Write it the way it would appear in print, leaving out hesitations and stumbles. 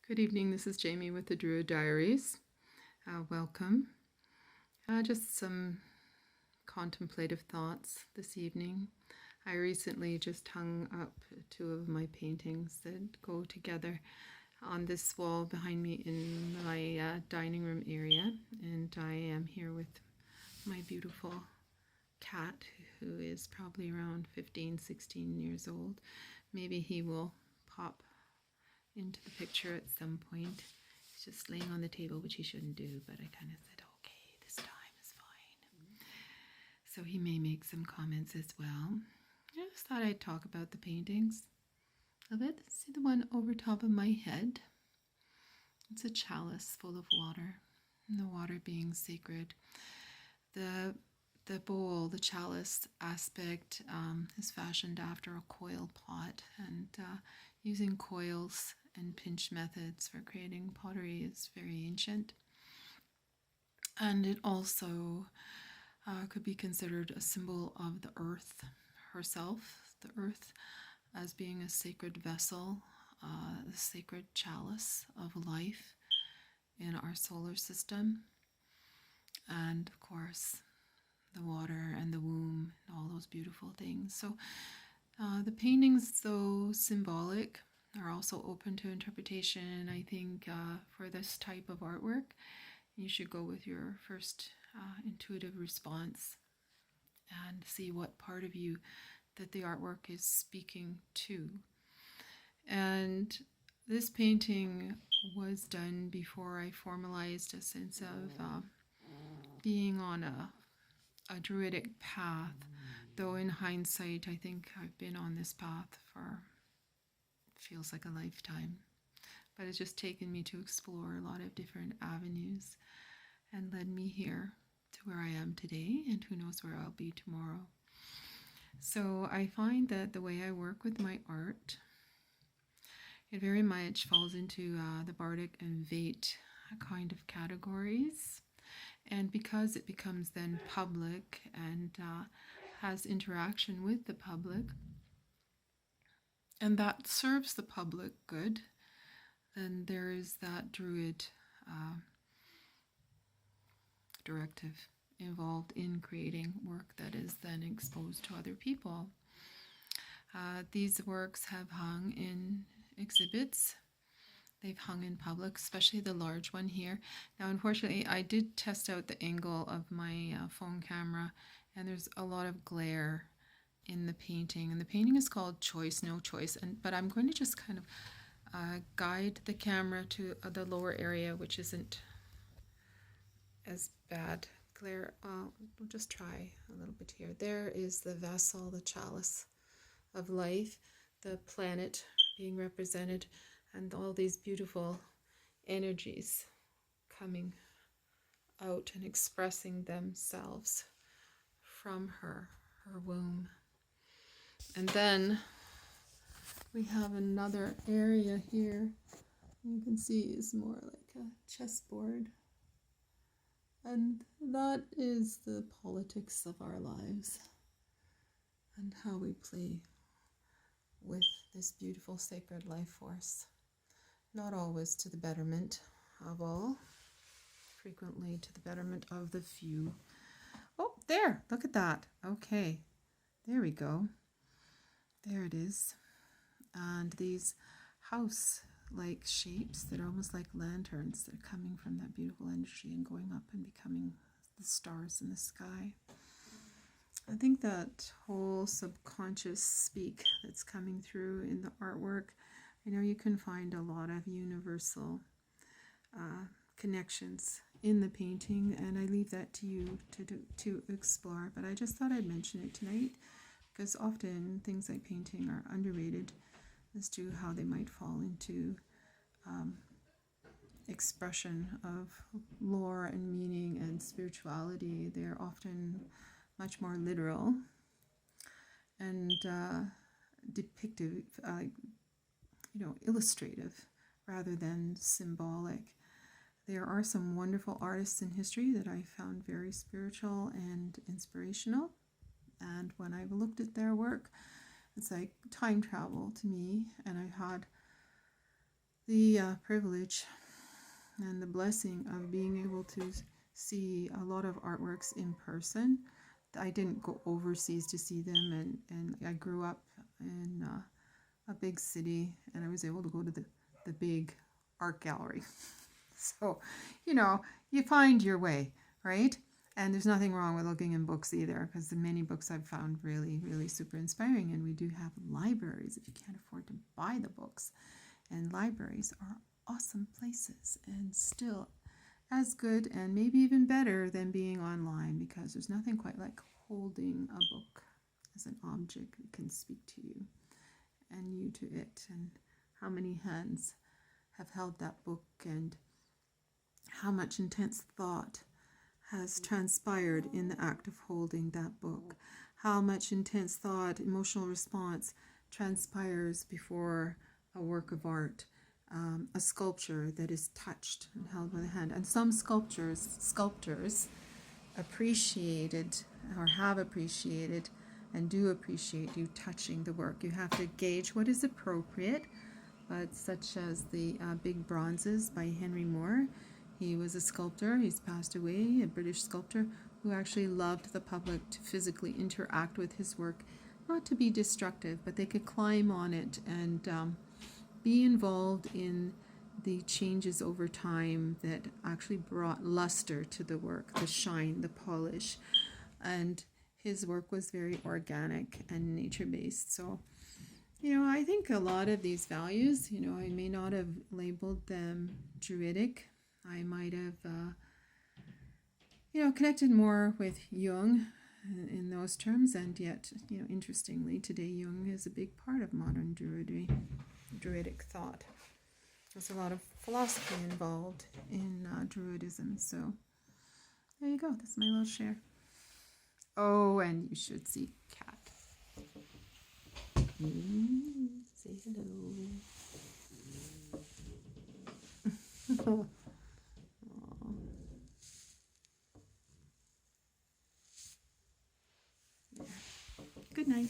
Good evening, this is Jamie with the Druid Diaries. Welcome. Just some contemplative thoughts this evening. I recently just hung up two of my paintings that go together on this wall behind me in my dining room area, and I am here with my beautiful cat who is probably around 15, 16 years old. Maybe he will pop into the picture at some point. He's just laying on the table, which he shouldn't do, but I kind of said, okay, this time is fine. So he may make some comments as well. I just thought I'd talk about the paintings a bit. See the one over top of my head? It's a chalice full of water, and the water being sacred. The bowl, the chalice aspect, is fashioned after a coil pot, and using coils and pinch methods for creating pottery is very ancient. And it also could be considered a symbol of the earth herself, the earth as being a sacred vessel, a sacred chalice of life in our solar system. And of course, the water and the womb and all those beautiful things. So the paintings, though symbolic, are also open to interpretation. I think for this type of artwork, you should go with your first intuitive response and see what part of you that the artwork is speaking to. And this painting was done before I formalized a sense of being on a druidic path, though in hindsight I think I've been on this path for feels like a lifetime, but it's just taken me to explore a lot of different avenues and led me here to where I am today, and who knows where I'll be tomorrow. So I find that the way I work with my art, it very much falls into the Bardic and Vate kind of categories. And because it becomes then public and has interaction with the public, and that serves the public good, then there is that Druid directive involved in creating work that is then exposed to other people. These works have hung in exhibits. They've hung in public, especially the large one here. Now, unfortunately, I did test out the angle of my phone camera, and there's a lot of glare in the painting. And the painting is called Choice, No Choice. But I'm going to just kind of guide the camera to the lower area, which isn't as bad glare. We'll just try a little bit here. There is the vessel, the chalice of life, the planet being represented, and all these beautiful energies coming out and expressing themselves from her womb. And then we have another area here. You can see is more like a chessboard. And that is the politics of our lives and how we play with this beautiful sacred life force. Not always to the betterment of all, frequently to the betterment of the few. Oh, there, look at that. Okay, there we go. There it is. And these house-like shapes that are almost like lanterns that are coming from that beautiful energy and going up and becoming the stars in the sky. I think that whole subconscious speak that's coming through in the artwork, I know you can find a lot of universal connections in the painting, and I leave that to you to explore. But I just thought I'd mention it tonight, because often things like painting are underrated as to how they might fall into expression of lore and meaning and spirituality. They're often much more literal and depictive, illustrative rather than symbolic. There are some wonderful artists in history that I found very spiritual and inspirational, and when I looked at their work, it's like time travel to me, and I had the privilege and the blessing of being able to see a lot of artworks in person. I didn't go overseas to see them, and I grew up in a big city, and I was able to go to the big art gallery. So, you know, you find your way, right? And there's nothing wrong with looking in books either, because the many books I've found really, really super inspiring. And we do have libraries if you can't afford to buy the books. And libraries are awesome places and still as good and maybe even better than being online, because there's nothing quite like holding a book as an object that can speak to you and you to it, and how many hands have held that book, and how much intense thought has transpired in the act of holding that book, how much intense thought, emotional response transpires before a work of art, a sculpture that is touched and held by the hand. And some sculptors appreciated or have appreciated and do appreciate you touching the work. You have to gauge what is appropriate, but such as the big bronzes by Henry Moore. He was a sculptor, he's passed away, a British sculptor who actually loved the public to physically interact with his work, not to be destructive, but they could climb on it and be involved in the changes over time that actually brought luster to the work, the shine, the polish. And his work was very organic and nature-based. So, you know, I think a lot of these values, you know, I may not have labeled them Druidic. I might have, you know, connected more with Jung in those terms. And yet, you know, interestingly, today Jung is a big part of modern Druidic thought. There's a lot of philosophy involved in Druidism. So there you go. That's my little share. Oh, and you should see Cat. Say hello. Good night.